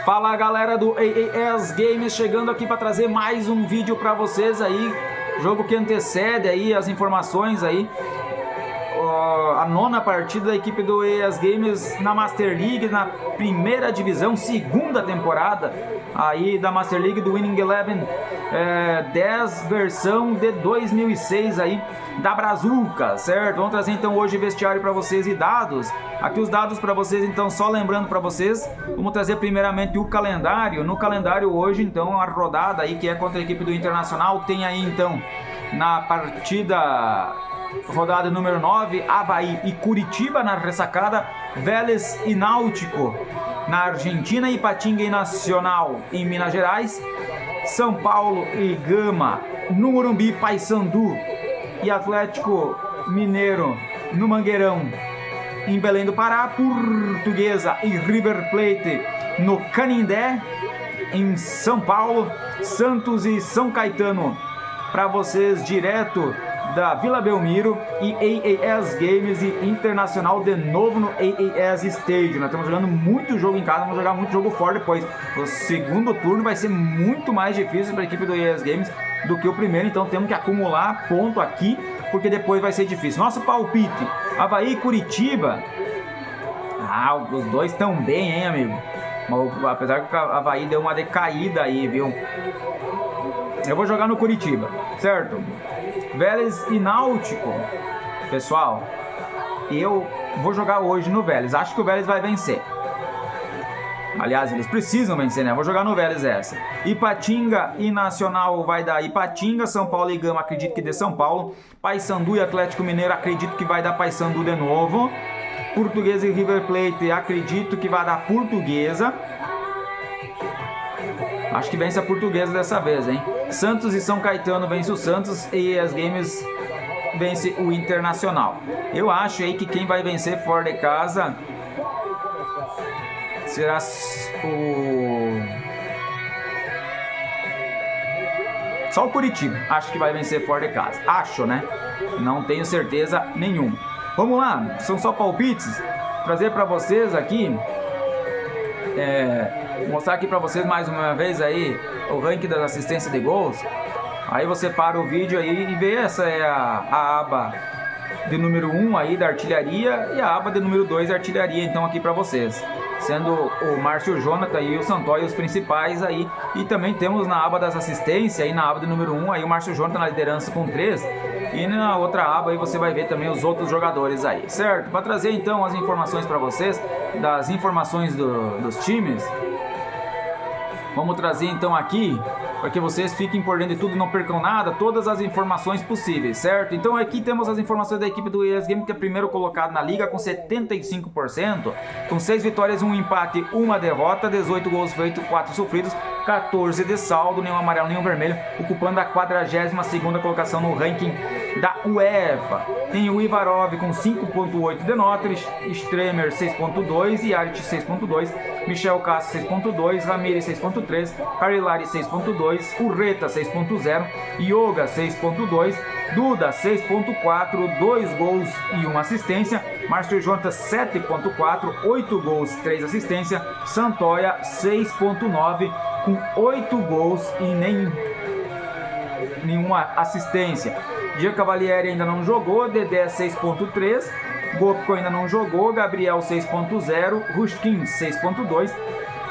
Fala galera do AAS Games, chegando aqui para trazer mais um vídeo para vocês aí, jogo que antecede aí as informações aí, a nona partida da equipe do AAS Games na Master League, na primeira divisão, segunda temporada aí da Master League do Winning Eleven 10 versão de 2006 aí da Brazuca, certo? Vamos trazer então hoje vestiário para vocês e dados. Aqui os dados para vocês, então, só lembrando para vocês, vamos trazer primeiramente o calendário. No calendário hoje, então, a rodada aí que é contra a equipe do Internacional, tem aí então na partida rodada número 9, Avaí e Curitiba na ressacada, Vélez e Náutico na Argentina, Ipatinga e Nacional em Minas Gerais, São Paulo e Gama no Morumbi, Paysandu e Atlético Mineiro no Mangueirão em Belém do Pará, Portuguesa e River Plate no Canindé em São Paulo, Santos e São Caetano para vocês direto da Vila Belmiro, e AAS Games e Internacional de novo no AAS Stadium. Nós estamos jogando muito jogo em casa, vamos jogar muito jogo fora depois. O segundo turno vai ser muito mais difícil para a equipe do AAS Games do que o primeiro, então temos que acumular ponto aqui, porque depois vai ser difícil. Nosso palpite, Avaí e Curitiba. Os dois estão bem, hein, amigo? Apesar que o Avaí deu uma decaída aí, viu? Eu vou jogar no Curitiba, certo? Vélez e Náutico. Pessoal, eu vou jogar hoje no Vélez. Acho que o Vélez vai vencer. Aliás, eles precisam vencer, né? Vou jogar no Vélez essa. Ipatinga e Nacional vai dar Ipatinga. São Paulo e Gama, acredito que dê São Paulo. Paysandu e Atlético Mineiro, acredito que vai dar Paysandu de novo. Portuguesa e River Plate, acredito que vai dar Portuguesa. Acho que vence a Portuguesa dessa vez, hein? Santos e São Caetano vence o Santos e as Games vence o Internacional. Eu acho aí que quem vai vencer fora de casa será só o Curitiba. Acho que vai vencer fora de casa. Acho, né? Não tenho certeza nenhuma. Vamos lá, são só palpites. Trazer para vocês aqui, mostrar aqui para vocês mais uma vez aí o ranking das assistências de gols. Aí você para o vídeo aí e vê, essa é a aba de número 1 aí da artilharia e a aba de número 2 da artilharia, então aqui para vocês, sendo o Márcio Jonathan e o Santoy os principais aí, e também temos na aba das assistências aí na aba de número 1 aí o Márcio Jonathan na liderança com 3, e na outra aba aí você vai ver também os outros jogadores aí, certo? Para trazer então as informações para vocês, das informações dos times, vamos trazer então aqui, para que vocês fiquem por dentro de tudo, não percam nada, todas as informações possíveis, certo? Então aqui temos as informações da equipe do AAS Games, que é primeiro colocado na liga com 75%, com 6 vitórias, 1 empate, 1 derrota, 18 gols feitos, 4 sofridos, 14 de saldo, nenhum amarelo, nenhum vermelho, ocupando a 42ª colocação no ranking da UEFA. Tem o Ivarov com 5.8 de nota, Stremer 6.2, Yarit 6.2, Michel Castro 6.2, Ramirez 6.3, Carilari 6.2, Urreta 6.0, Yoga 6.2, Duda 6.4, 2 gols e 1 assistência, Márcio Jonathan 7.4, 8 gols, 3 assistências, Santoya 6.9 com 8 gols e nenhuma assistência. Gia Cavalieri ainda não jogou, Dedé 6.3, Gopko ainda não jogou, Gabriel 6.0, Ruskin 6.2,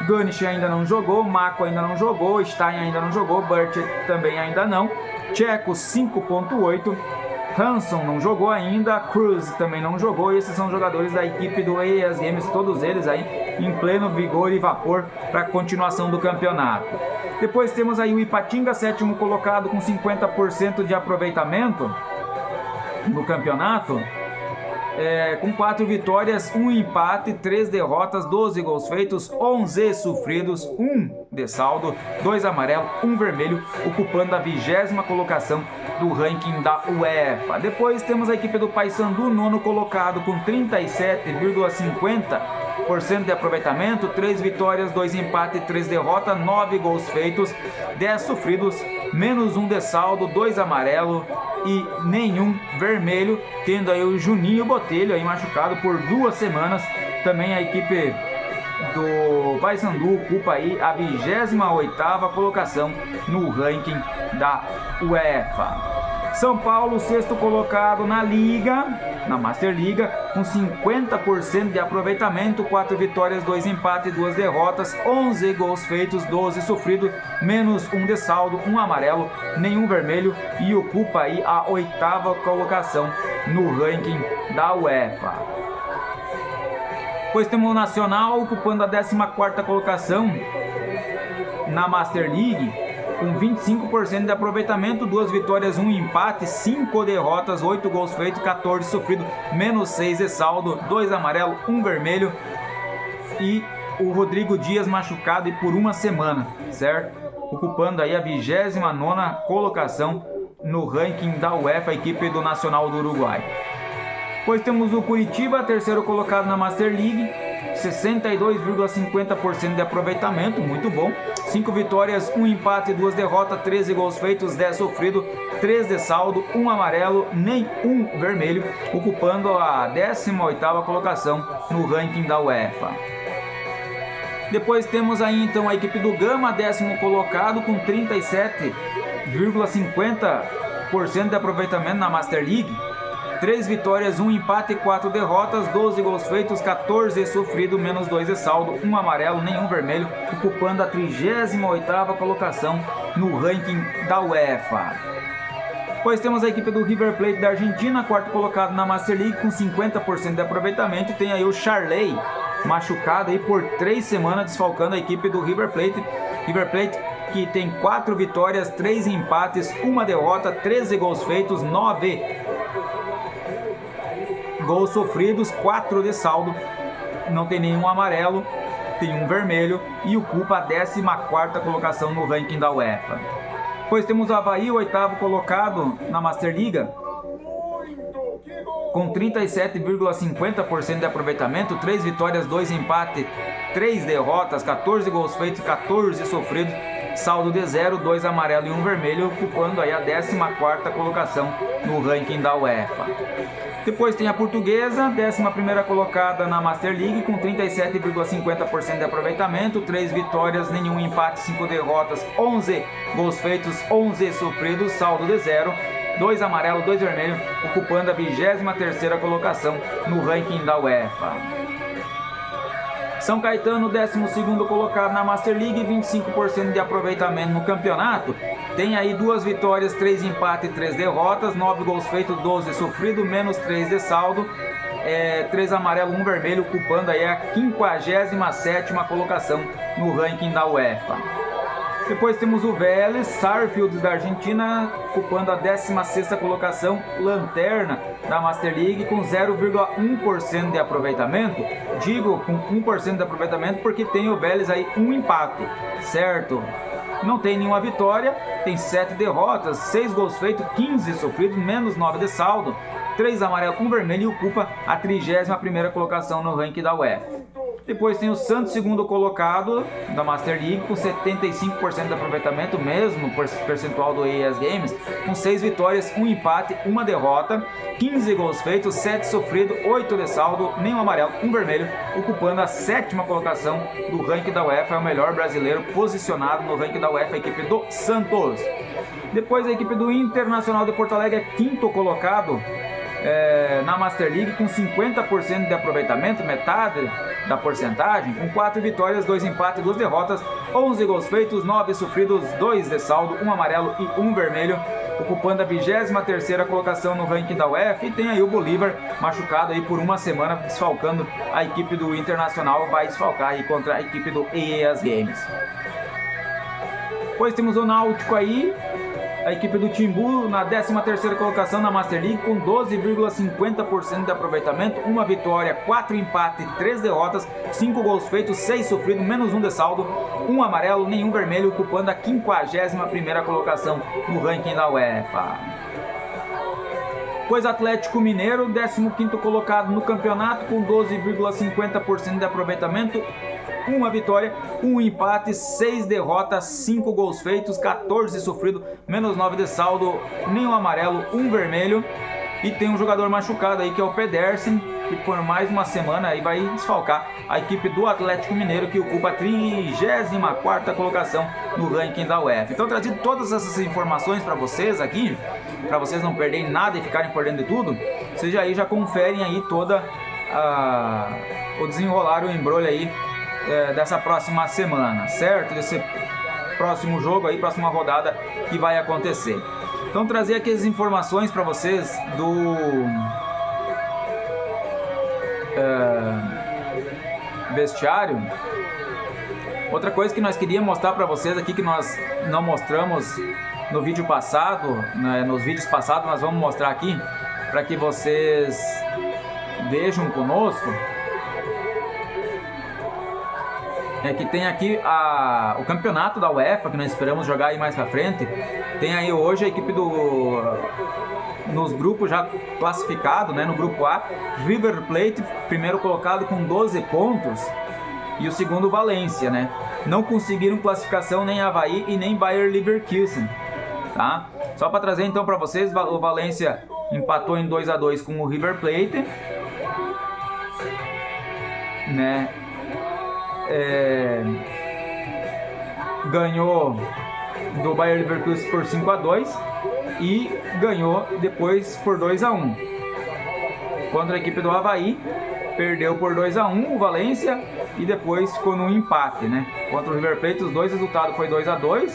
Ganish ainda não jogou, Mako ainda não jogou, Stein ainda não jogou, Burt também ainda não, Tcheco 5.8, Hanson não jogou ainda, Cruz também não jogou. Esses são jogadores da equipe do AAS Games, todos eles aí em pleno vigor e vapor para a continuação do campeonato. Depois temos aí o Ipatinga, 7º colocado com 50% de aproveitamento no campeonato, com 4 vitórias, 1 empate, 3 derrotas, 12 gols feitos, 11 sofridos, 1 de saldo, 2 amarelo, 1 vermelho, ocupando a 20ª colocação do ranking da UEFA. Depois temos a equipe do Paysandu, 9º colocado com 37,50% de aproveitamento, 3 vitórias, 2 empates, 3 derrotas, 9 gols feitos, 10 sofridos, menos 1 de saldo, 2 amarelo e nenhum vermelho, tendo aí o Juninho Botelho aí machucado por 2 semanas. Também a equipe do Paysandu ocupa aí a 28ª colocação no ranking da UEFA. São Paulo, sexto colocado na Liga, na Master Liga, com 50% de aproveitamento, 4 vitórias, 2 empates, 2 derrotas, 11 gols feitos, 12 sofridos, menos 1 de saldo, 1 amarelo, nenhum vermelho, e ocupa aí a 8ª colocação no ranking da UEFA. Pois temos o Nacional ocupando a 14ª colocação na Master League, com 25% de aproveitamento, 2 vitórias, 1 empate, 5 derrotas, 8 gols feitos, 14 sofridos, menos 6 de saldo, 2 amarelo, 1 vermelho, e o Rodrigo Dias machucado e por uma semana, certo? Ocupando aí a 29ª colocação no ranking da UEFA, a equipe do Nacional do Uruguai. Pois temos o Curitiba, terceiro colocado na Master League, 62,50% de aproveitamento, muito bom. 5 vitórias, 1 empate, 2 derrotas, 13 gols feitos, 10 sofridos, 3 de saldo, 1 amarelo, nem 1 vermelho, ocupando a 18ª colocação no ranking da UEFA. Depois temos aí então a equipe do Gama, 10º colocado, com 37,50% de aproveitamento na Master League. 3 vitórias, 1 empate, 4 derrotas, 12 gols feitos, 14 sofridos, menos 2 de saldo, 1 amarelo, nenhum vermelho, ocupando a 38ª colocação no ranking da UEFA. Pois temos a equipe do River Plate da Argentina, quarto colocado na Master League, com 50% de aproveitamento. Tem aí o Charley, machucado aí por 3 semanas, desfalcando a equipe do River Plate. River Plate que tem 4 vitórias, 3 empates, 1 derrota, 13 gols feitos, 9 gols sofridos, 4 de saldo, não tem nenhum amarelo, tem um vermelho, e ocupa a 14ª colocação no ranking da UEFA. Pois temos o Avaí, o 8º colocado na Master Liga, com 37,50% de aproveitamento, 3 vitórias, 2 empates, 3 derrotas, 14 gols feitos, 14 sofridos, saldo de 0, 2 amarelo e 1 vermelho, ocupando aí a 14ª colocação no ranking da UEFA. Depois tem a Portuguesa, 11ª colocada na Master League, com 37,50% de aproveitamento, 3 vitórias, nenhum empate, 5 derrotas, 11 gols feitos, 11 sofridos, saldo de 0, 2 amarelo, 2 vermelho, ocupando a 23ª colocação no ranking da UEFA. São Caetano, 12º colocado na Master League, 25% de aproveitamento no campeonato. Tem aí 2 vitórias, 3 empates e 3 derrotas, 9 gols feitos, 12 sofridos, menos 3 de saldo, 3 amarelo, 1 vermelho, ocupando aí a 57ª colocação no ranking da UEFA. Depois temos o Vélez Sarsfield da Argentina, ocupando a 16ª colocação, lanterna da Master League, com 0,1% de aproveitamento. Digo com 1% de aproveitamento porque tem o Vélez aí um empate, certo? Não tem nenhuma vitória, tem 7 derrotas, 6 gols feitos, 15 sofridos, menos 9 de saldo, 3 amarelo, 1 vermelho, e ocupa a 31ª colocação no ranking da UEFA. Depois tem o Santos, segundo colocado da Master League, com 75% de aproveitamento, mesmo percentual do ES Games, com 6 vitórias, 1 empate, 1 derrota, 15 gols feitos, 7 sofridos, 8 de saldo, nenhum amarelo, 1 vermelho, ocupando a 7ª colocação do ranking da UEFA. É o melhor brasileiro posicionado no ranking da UEFA, a equipe do Santos. Depois a equipe do Internacional de Porto Alegre é quinto colocado na Master League, com 50% de aproveitamento, metade da porcentagem, com 4 vitórias, 2 empates, 2 derrotas, 11 gols feitos, 9 sofridos, 2 de saldo, 1 amarelo e 1 vermelho, ocupando a 23ª colocação no ranking da UEFA. E tem aí o Bolívar, machucado aí por uma semana, desfalcando a equipe do Internacional, vai desfalcar aí contra a equipe do ES Games. Depois temos o Náutico aí, a equipe do Timbu na 13ª colocação na Master League, com 12,50% de aproveitamento, 1 vitória, 4 empates, 3 derrotas, 5 gols feitos, 6 sofridos, menos 1 de saldo, 1 amarelo, nenhum vermelho, ocupando a 51ª colocação no ranking da UEFA. Pois Atlético Mineiro, 15º colocado no campeonato, com 12,50% de aproveitamento, 1 vitória, 1 empate, 6 derrotas, 5 gols feitos, 14 sofridos, menos 9 de saldo, nenhum amarelo, 1 vermelho. E tem um jogador machucado aí, que é o Pedersen, que por mais uma semana aí vai desfalcar a equipe do Atlético Mineiro, que ocupa a 34ª colocação no ranking da UEFA. Então, trazido todas essas informações para vocês aqui, para vocês não perderem nada e ficarem por dentro de tudo, vocês já conferem aí toda o desenrolar, o embrolho aí dessa próxima semana, certo? Desse próximo jogo aí, próxima rodada que vai acontecer. Então, trazer aqui as informações para vocês do vestiário. Outra coisa que nós queríamos mostrar para vocês aqui, que nós não mostramos no vídeo passado, né, nos vídeos passados, nós vamos mostrar aqui para que vocês vejam conosco. É que tem aqui o campeonato da UEFA, que nós esperamos jogar aí mais pra frente. Tem aí hoje a equipe nos grupos já classificado, né? No grupo A, River Plate, primeiro colocado com 12 pontos, e o segundo Valência, né? Não conseguiram classificação nem Avaí e nem Bayer Leverkusen, tá? Só para trazer então para vocês, o Valência empatou em 2-2 com o River Plate, né? Ganhou do Bayer Leverkusen por 5-2 e ganhou depois por 2-1 contra a equipe do Avaí. Perdeu por 2-1 o Valência e depois ficou no empate, né? Contra o River Plate, os dois resultados foi 2-2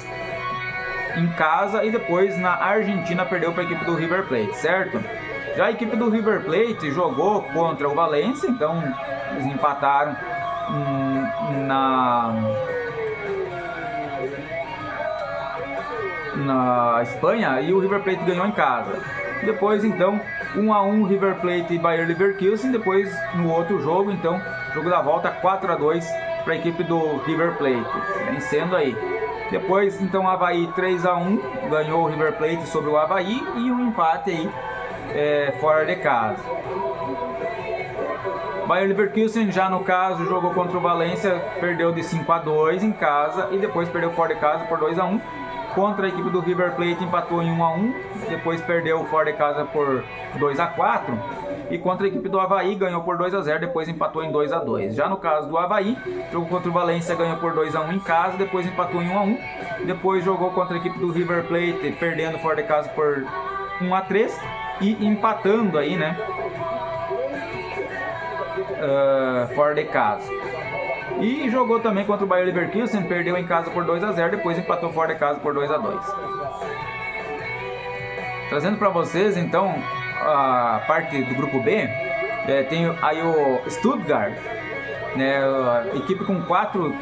em casa, e depois na Argentina perdeu para a equipe do River Plate, certo? Já a equipe do River Plate jogou contra o Valência, então eles empataram na Espanha, e o River Plate ganhou em casa. Depois então 1-1 River Plate e Bayer Leverkusen. Depois no outro jogo, então jogo da volta, 4-2 para a equipe do River Plate, vencendo aí. Depois então Avaí 3-1 ganhou o River Plate sobre o Avaí, e um empate aí fora de casa. Bayer Leverkusen, já no caso, jogou contra o Valência, perdeu de 5-2 em casa e depois perdeu fora de casa por 2-1. Contra a equipe do River Plate empatou em 1-1, depois perdeu fora de casa por 2-4. E contra a equipe do Avaí ganhou por 2-0, depois empatou em 2-2. Já no caso do Avaí, jogou contra o Valência, ganhou por 2-1 em casa, depois empatou em 1-1. Depois jogou contra a equipe do River Plate, perdendo fora de casa por 1-3 e empatando aí, né? Fora de casa. E jogou também contra o Bayer Leverkusen, perdeu em casa por 2-0, depois empatou fora de casa por 2-2. Trazendo para vocês então a parte do grupo B, tem aí o Stuttgart, né, a equipe com quatro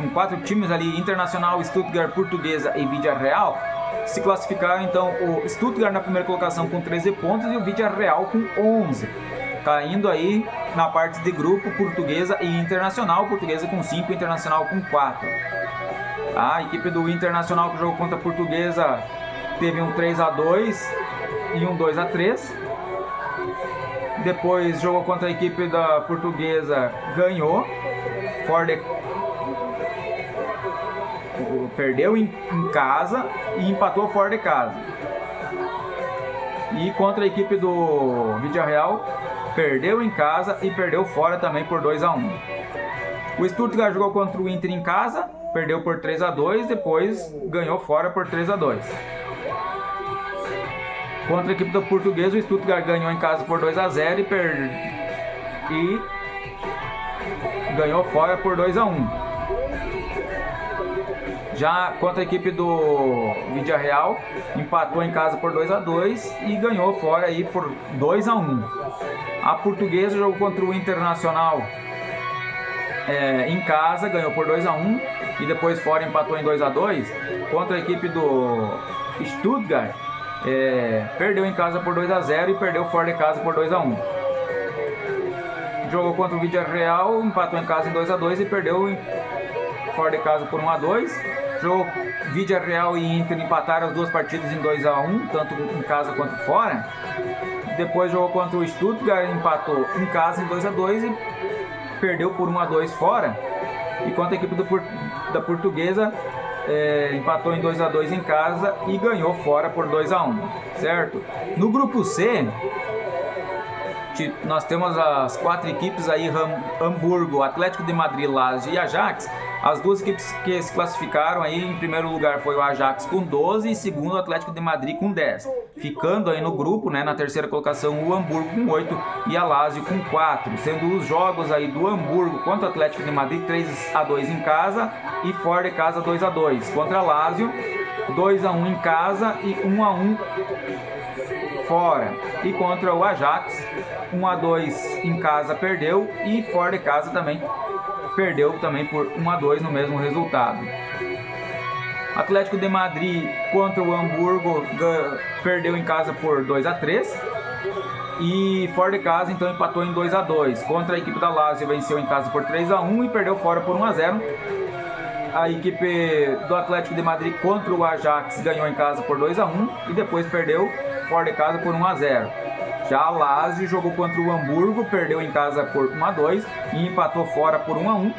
times ali, Internacional, Stuttgart, Portuguesa e Villarreal. Se classificaram então o Stuttgart na primeira colocação com 13 pontos e o Villarreal com 11. Caindo aí na parte de grupo, Portuguesa e Internacional, Portuguesa com 5, Internacional com 4. A equipe do Internacional, que jogou contra a Portuguesa, teve um 3-2 e um 2-3. Depois jogou contra a equipe da Portuguesa, ganhou, perdeu em casa e empatou fora de casa. E contra a equipe do Villarreal, perdeu em casa e perdeu fora também por 2-1. O Stuttgart jogou contra o Inter em casa, perdeu por 3-2, depois ganhou fora por 3-2. Contra a equipe do Português, o Stuttgart ganhou em casa por 2-0 e ganhou fora por 2-1. Já contra a equipe do Villarreal, empatou em casa por 2-2 e ganhou fora aí por 2-1. A Portuguesa jogou contra o Internacional em casa, ganhou por 2-1 e depois fora empatou em 2-2. Contra a equipe do Stuttgart, perdeu em casa por 2-0 e perdeu fora de casa por 2-1. Jogou contra o Villarreal, empatou em casa em 2-2 e perdeu fora de casa por 1-2. Jogou Villarreal e Inter, empataram as duas partidas em 2-1, tanto em casa quanto fora. Depois jogou contra o Stuttgart, empatou em casa em 2-2 e perdeu por 1-2 fora. E contra a equipe da Portuguesa, empatou em 2-2 em casa e ganhou fora por 2-1, certo? No grupo C, nós temos as 4 equipes aí, Hamburgo, Atlético de Madrid, Lazio e Ajax. As 2 equipes que se classificaram aí, em primeiro lugar foi o Ajax com 12 e segundo o Atlético de Madrid com 10. Ficando aí no grupo, né, na terceira colocação, o Hamburgo com 8 e a Lazio com 4. Sendo os jogos aí do Hamburgo contra o Atlético de Madrid 3-2 em casa e fora de casa 2-2. Contra a Lazio 2-1 em casa e 1-1 fora. E contra o Ajax 1-2 em casa perdeu e fora de casa também perdeu também por 1-2 no mesmo resultado. Atlético de Madrid contra o Hamburgo perdeu em casa por 2-3 e fora de casa então empatou em 2-2. Contra a equipe da Lazio venceu em casa por 3-1 e perdeu fora por 1-0. A equipe do Atlético de Madrid contra o Ajax ganhou em casa por 2-1 e depois perdeu fora de casa por 1-0. Já a Lazio jogou contra o Hamburgo, perdeu em casa por 1-2 e empatou fora por 1-1.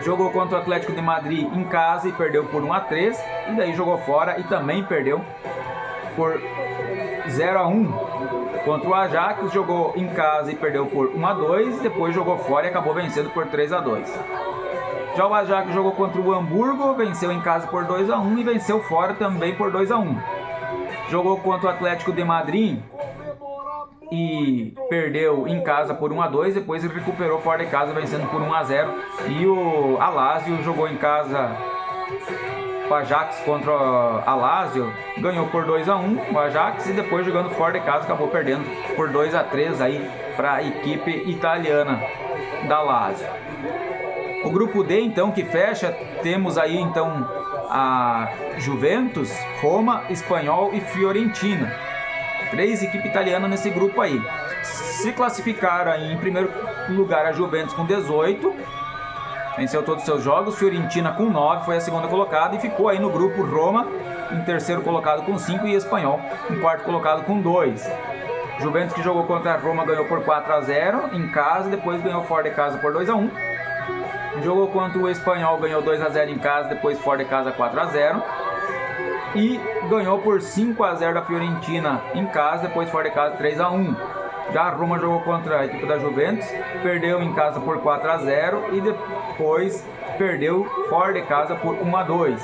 Jogou contra o Atlético de Madrid em casa e perdeu por 1-3 e daí jogou fora e também perdeu por 0-1. Contra o Ajax jogou em casa e perdeu por 1-2, depois jogou fora e acabou vencendo por 3-2. Já o Ajax jogou contra o Hamburgo, venceu em casa por 2-1 e venceu fora também por 2-1. Jogou contra o Atlético de Madrid e perdeu em casa por 1-2, depois recuperou fora de casa vencendo por 1-0. E o Lazio jogou em casa, o Ajax contra a Lazio ganhou por 2-1 o Ajax e depois jogando fora de casa acabou perdendo por 2-3 aí para a equipe italiana da Lazio. O grupo D então que fecha, temos aí então a Juventus, Roma, Espanhol e Fiorentina. 3 equipes italianas nesse grupo aí. Se classificaram aí em primeiro lugar a Juventus com 18, venceu todos os seus jogos. Fiorentina com 9, foi a segunda colocada e ficou aí no grupo Roma em terceiro colocado com 5 e Espanhol em quarto colocado com 2. Juventus que jogou contra a Roma ganhou por 4-0 em casa, depois ganhou fora de casa por 2-1. Jogou contra o Espanhol, ganhou 2-0 em casa, depois fora de casa 4-0. E ganhou por 5-0 da Fiorentina em casa, depois fora de casa 3-1. Já a Roma jogou contra a equipe da Juventus, perdeu em casa por 4-0 e depois perdeu fora de casa por 1-2.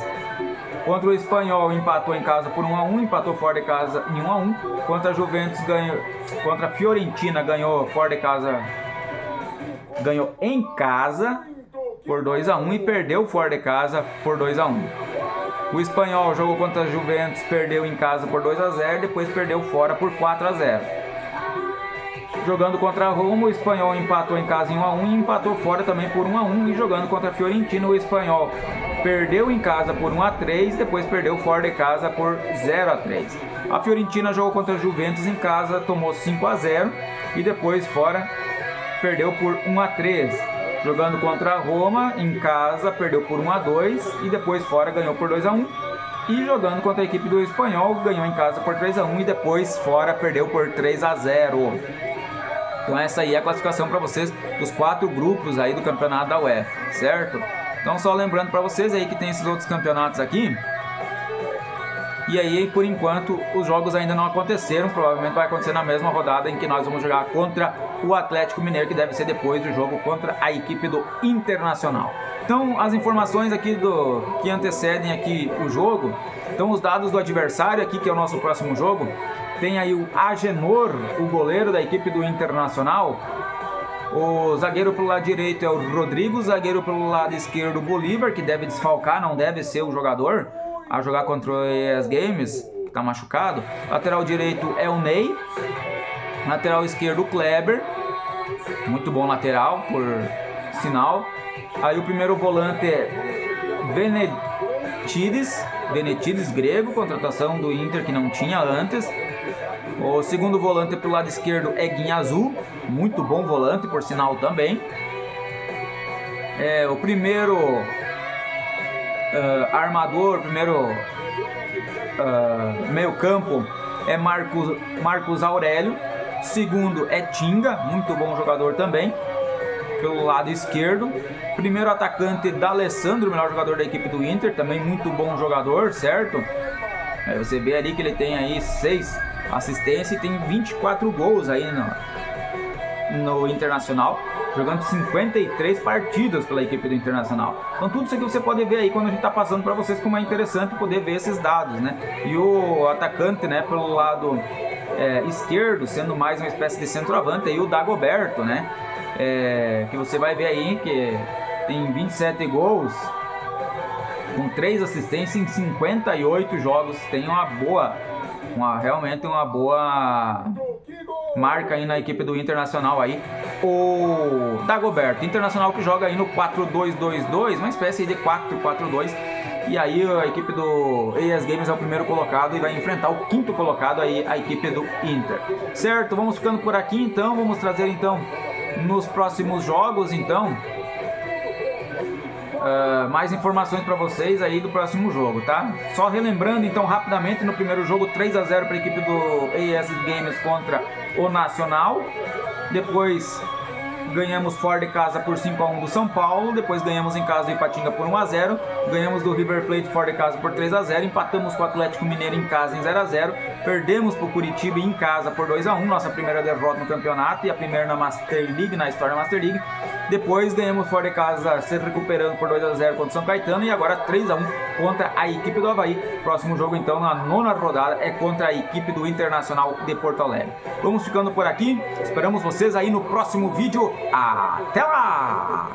Contra o Espanhol empatou em casa por 1-1, empatou fora de casa em 1-1. Contra a Juventus contra a Fiorentina ganhou fora de casa, ganhou em casa por 2-1 e perdeu fora de casa por 2-1. O Espanhol jogou contra a Juventus, perdeu em casa por 2-0, depois perdeu fora por 4-0. Jogando contra a Roma, o Espanhol empatou em casa em 1-1 e empatou fora também por 1-1. E jogando contra a Fiorentina, o Espanhol perdeu em casa por 1-3, depois perdeu fora de casa por 0-3. A Fiorentina jogou contra a Juventus em casa, tomou 5-0 e depois fora perdeu por 1-3. Jogando contra a Roma em casa, perdeu por 1-2 e depois fora ganhou por 2-1. E jogando contra a equipe do Espanhol, ganhou em casa por 3-1 e depois fora perdeu por 3-0. Então essa aí é a classificação para vocês dos 4 grupos aí do campeonato da UEFA, certo? Então só lembrando para vocês aí que tem esses outros campeonatos aqui. E aí, por enquanto, os jogos ainda não aconteceram. Provavelmente vai acontecer na mesma rodada em que nós vamos jogar contra o Atlético Mineiro, que deve ser depois do jogo contra a equipe do Internacional. Então, as informações aqui que antecedem aqui o jogo. Então, os dados do adversário aqui, que é o nosso próximo jogo. Tem aí o Agenor, o goleiro da equipe do Internacional. O zagueiro pelo lado direito é o Rodrigo, o zagueiro pelo lado esquerdo o Bolívar, que deve desfalcar, não deve ser o jogador a jogar contra o ES Games, que está machucado. Lateral direito é o Ney. Lateral esquerdo o Kleber. Muito bom lateral, por sinal. Aí o primeiro volante é Venetides grego, contratação do Inter que não tinha antes. O segundo volante pelo lado esquerdo é Guinhazu, muito bom volante, por sinal também. O primeiro armador, primeiro meio campo é Marcos Aurélio. Segundo é Tinga, muito bom jogador também, pelo lado esquerdo. Primeiro atacante D'Alessandro, melhor jogador da equipe do Inter, também muito bom jogador, certo? Você vê ali que ele tem aí 6 assistência e tem 24 gols aí no Internacional, jogando 53 partidas pela equipe do Internacional. Então tudo isso aqui você pode ver aí quando a gente está passando para vocês, como é interessante poder ver esses dados, né? E o atacante, né, pelo lado esquerdo, sendo mais uma espécie de centroavante, aí o Dagoberto, né? Que você vai ver aí que tem 27 gols, com 3 assistências em 58 jogos, tem realmente uma boa marca aí na equipe do Internacional aí, o Dagoberto. Internacional que joga aí no 4-2-2-2, uma espécie de 4-4-2, e aí a equipe do ES Games é o primeiro colocado e vai enfrentar o quinto colocado aí, a equipe do Inter. Certo, vamos ficando por aqui então, vamos trazer então nos próximos jogos então mais informações para vocês aí do próximo jogo, tá? Só relembrando então rapidamente, no primeiro jogo 3-0 para a equipe do ES Games contra o Nacional. Depois ganhamos fora de casa por 5-1 do São Paulo. Depois ganhamos em casa do Ipatinga por 1-0. Ganhamos do River Plate fora de casa por 3-0. Empatamos com o Atlético Mineiro em casa em 0-0. Perdemos para o Curitiba em casa por 2-1. Nossa primeira derrota no campeonato e a primeira na Master League, na história da Master League. Depois ganhamos fora de casa, se recuperando por 2-0 contra o São Caetano. E agora 3-1 contra a equipe do Avaí. Próximo jogo então, na 9ª rodada, é contra a equipe do Internacional de Porto Alegre. Vamos ficando por aqui. Esperamos vocês aí no próximo vídeo. Até lá!